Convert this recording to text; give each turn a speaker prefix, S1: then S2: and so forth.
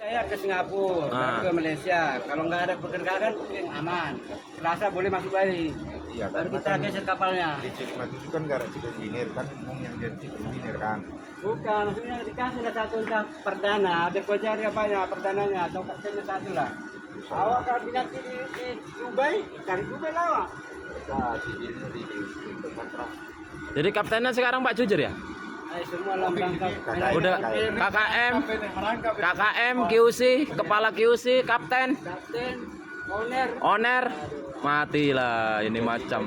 S1: Saya ke Singapura, baru ke Malaysia. Kalau nggak ada pekerjaan, aman. Selasa boleh masuk balik.
S2: Iya,
S1: Baru kita geser kapalnya.
S2: di Cikmat itu kan nggak ada cikmat engineer kan, ngomong yang jadi cikmat engineer kan.
S1: Bukan, maksudnya dikasih ada satu entah perdana, ada cari apa ya perdananya atau kaptennya satu lah. Awak kalau bilang di Dubai, cari Dubai lah awak.
S2: Kasih di kontrak.
S3: Jadi kaptennya sekarang Pak Jujur ya?
S1: Semua lambang
S3: Udah KKM, QC, kepala QC, kapten,
S1: owner.
S3: owner, matilah ini macam.